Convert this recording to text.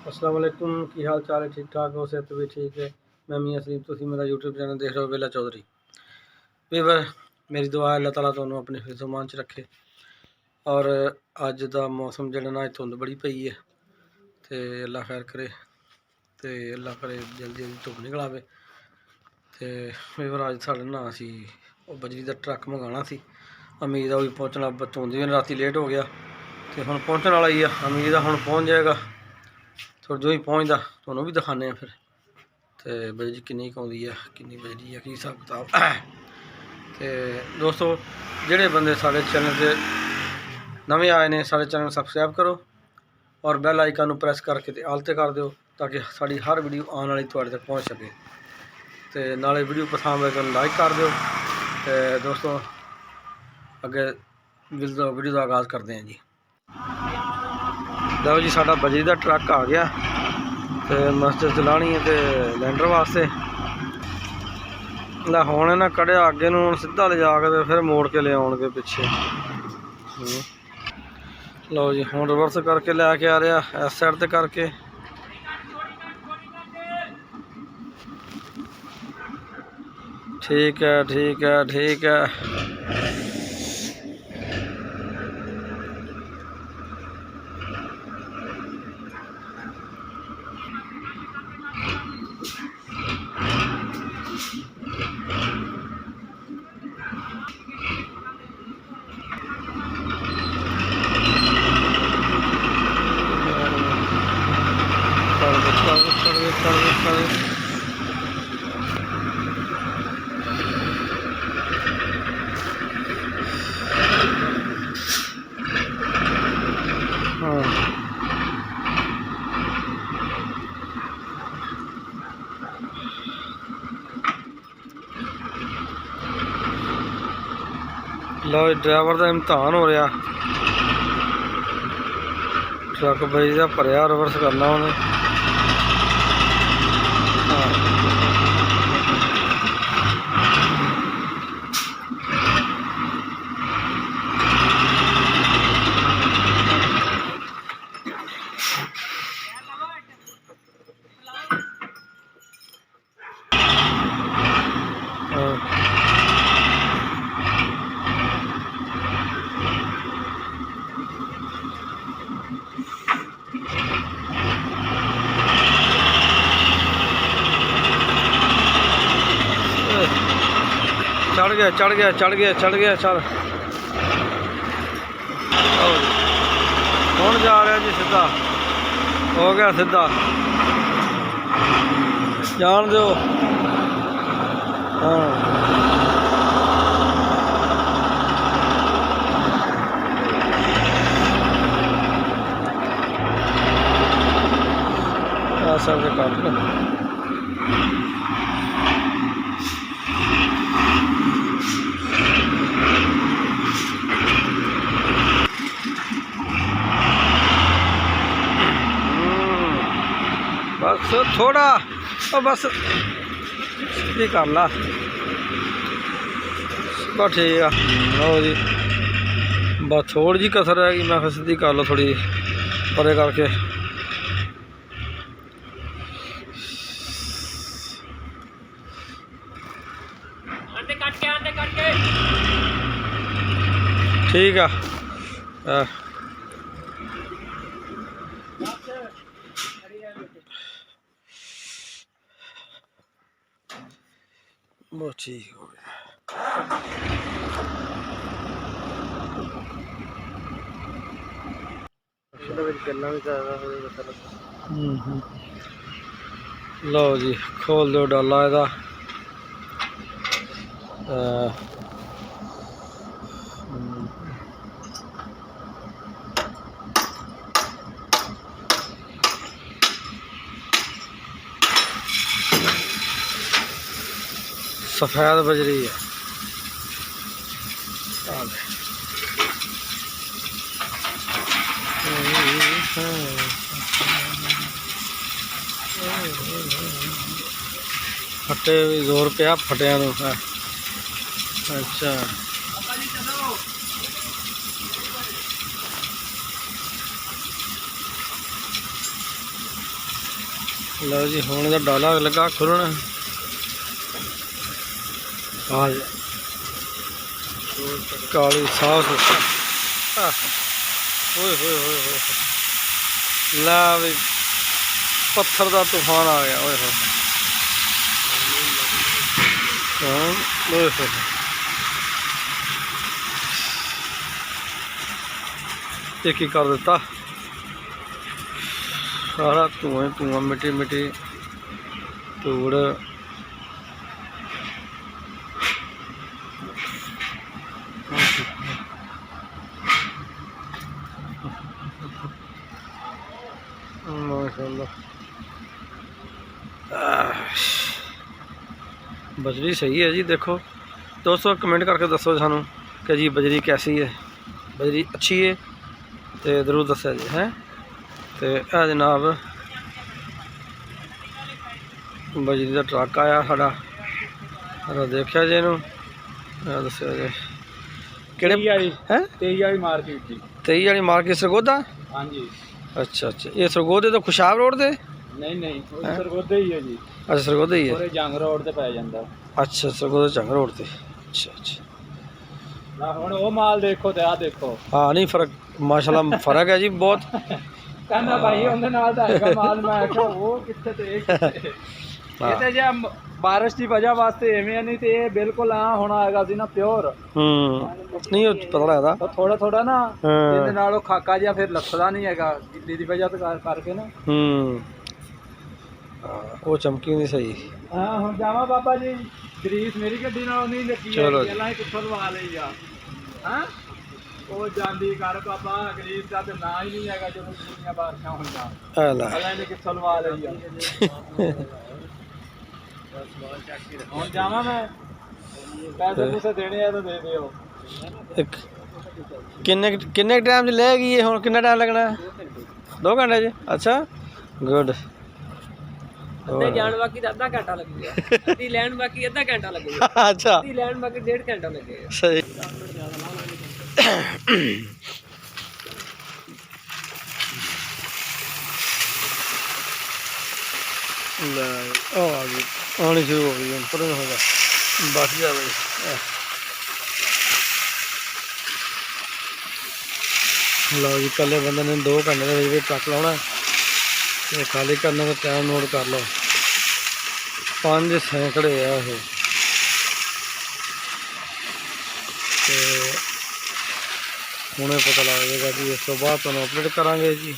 अस्सलाम वालेकुम, की हाल चाल है? ठीक ठाक हो? सेहत भी ठीक है? मैं मियां सलीम, तुसी मेरा यूट्यूब चैनल देख रहे हो वेला चौधरी। वीवर मेरी दुआ है अल्लाह ताला तुहानू अपने हिफ्ज़-ओ-मान च रखे। और अज दा मौसम जेह्ड़ा ना धुंद बड़ी पई है, तो अल्लाह खैर करे, तो अल्लाह करे जल्दी जल्दी धुप्प निकल आवे। तो वीवर अज साढ़े ना असी बजरी का ट्रक मंगाना सी, उम्मीद है भी पहुँचना, धुंद भी राती लेट हो गया, तो हुण पहुँचने वाला ही है। उम्मीद है हुण पहुँच जाएगा, थोड़ा जो ही पहुँचता थोनों भी दिखाने फिर, तो बजरी किन्नी आउंदी है, किन्नी बजरी है, की हिसाब किताब। तो दोस्तों जेड़े बंदे साढ़े चैनल से नवे आए ने, साढ़े चैनल सबसक्राइब करो और बैल आइकन नूं प्रेस करके ते आल ते कर दो, ताकि साड़ी हर वीडियो आने वाली तुहाडे तक पहुँच सके। तो नाले वीडियो पसंद आए तो लाइक कर दो। तो दोस्तों अगे वीडियो का आगाज़ करते हैं जी। लो जी, साडा बजरी का ट्रक आ गया, तो मस्जिद चलानी है तो लैंडर वास्ते ला होने ना कड़िया अगे नूं सीधा ले जाके तो फिर मोड़ के ले आउणगे पिछे। लो जी, हुण रिवर्स करके लैके आ रहा इस साइड ते करके। ठीक है ठीक है ठीक है। लो ड्राइवर का इम्तहान हो रहा, ट्रक बजरी का भरया, रिवर्स करना उन्हें। चढ़ गया चढ़ गया चढ़ गया चढ़ गया, चल हुण जा रहा जी, सीधा हो गया, सीधा जान दो। हाँ ऐसा कर बस थोड़ा, बस सीधी कर ला, बस ठीक है। लो जी, बस थोड़ी जी कसर है कि मैं फिर सीधी कर लो, थोड़ी परे करके। ठीक है, बहुत ठीक हो गया। लो जी, खोल दो डाला ਇਹਦਾ। सफ़ेद बजरी है, फटे भी जोर पे फटिया नूं। अच्छा लो जी हुण दा डाला लगा खुलन। काली साफ सुथरा ला भी पत्थर का तूफान आ गया। ओए हो एक ही कर दिता सारा धुआं धुआं मिट्टी मिट्टी धूड़। माशाअल्लाह बजरी सही है जी। देखो दोस्तों कमेंट करके दसो सानू कि जी बजरी कैसी है, बजरी अच्छी है तो जरूर दस्या जी है। तो यह जनाब बजरी का ट्रक आया साड़ा देखा जी इनू दस्या जी किहड़े है 23 वाली मार्केट जी 23 वाली मार्केट सरगोदा। हाँ जी अच्छा अच्छा ये सरगोदे तो खुशाब रोड से नहीं सरगोदे ही है जी। अच्छा सरगोदे ही है पूरे जंग रोड से पै जांदा। अच्छा सरगोदे जंग रोड से। अच्छा अच्छा ना हुण वो माल देखो ते आ देखो। हाँ नहीं फर्क माशाल्लाह फर्क है जी बहुत। कहना भाई उहदे नाल दा हैगा माल। मैं आख्या वो कित्थे ते ये ते जे बारिश की वजह वास्ते एवें नहीं तो ये बिल्कुल आ होना हैगा सी ना प्योर। नहीं पता लगदा तो थोड़ा थोड़ा ना इहदे नाल खाका जिहा फिर लथदा नहीं हैगा गिल्ली दी वजह तो करके ना। वो चमकी नहीं सही। हाँ हुण जावां बाबा जी ग्रीस मेरी गड्डी नाल नहीं लगी है अल्लाह ही कित्थों लवा लई आ। हां ਉਹ ਜਾਂਦੀ ਕਰ ਬਾਬਾ ਗਰੀਬ ਦਾ ਤੇ ਨਾਂ ਹੀ ਨਹੀਂ ਹੈਗਾ ਜਦੋਂ ਦੁਨੀਆ ਬਾਰਿਸ਼ਾਂ ਹੁੰਦੀਆਂ। ਅੱਲਾ ਨੇ ਕਿੱਥੋਂ ਲਵਾ ਲਈ ਆ। ਹੁਣ ਜਾਵਾਂ ਮੈਂ ਪੈਸੇ ਪੂਸੇ ਦੇਣੇ ਆ ਤਾਂ ਦੇ ਦਿਓ। ਕਿੰਨੇ ਟਾਈਮ ਚ ਲੈ ਗਈ ਹੁਣ ਕਿੰਨਾ ਟਾਈਮ ਲੱਗਣਾ 2 ਘੰਟੇ ਚ। ਅੱਛਾ ਗੁੱਡ। ਅੱਧੇ ਜਾਣ ਬਾਕੀ ਤਾਂ ਅੱਧਾ ਘੰਟਾ ਲੱਗੇਗਾ ਅੱਧੀ ਲੈਣ ਬਾਕੀ ਅੱਧਾ ਘੰਟਾ ਲੱਗੇਗਾ। ਅੱਛਾ ਅੱਧੀ ਲੈਣ ਬਾਕੀ 1.5 ਘੰਟਾ ਲੱਗੇਗਾ। ਸਹੀ ਲੈ ਆ ਗਈ ਆਉਣੀ ਸ਼ੁਰੂ ਹੋ ਗਈ ਪਰ ਹੋਗਾ ਬਸ ਜਾ ਬਈ। ਲਓ ਜੀ ਕੱਲੇ ਬੰਦੇ ਨੇ 2 ਘੰਟੇ ਦੇ ਵਿੱਚ ਟਰੱਕ ਲਾਉਣਾ ਤੇ ਖਾਲੀ ਕਰਨਾ ਦਾ ਟਾਈਮ ਨੋਟ ਕਰ ਲਓ 5 ਸੈਂਕੜੇ ਆ ਇਹ। ਤੇ ਹੁਣੇ ਪਤਾ ਲੱਗ ਜਾਏਗਾ ਜੀ। ਇਸ ਤੋਂ ਬਾਅਦ ਤੁਹਾਨੂੰ ਅਪਡੇਟ ਕਰਾਂਗੇ ਜੀ।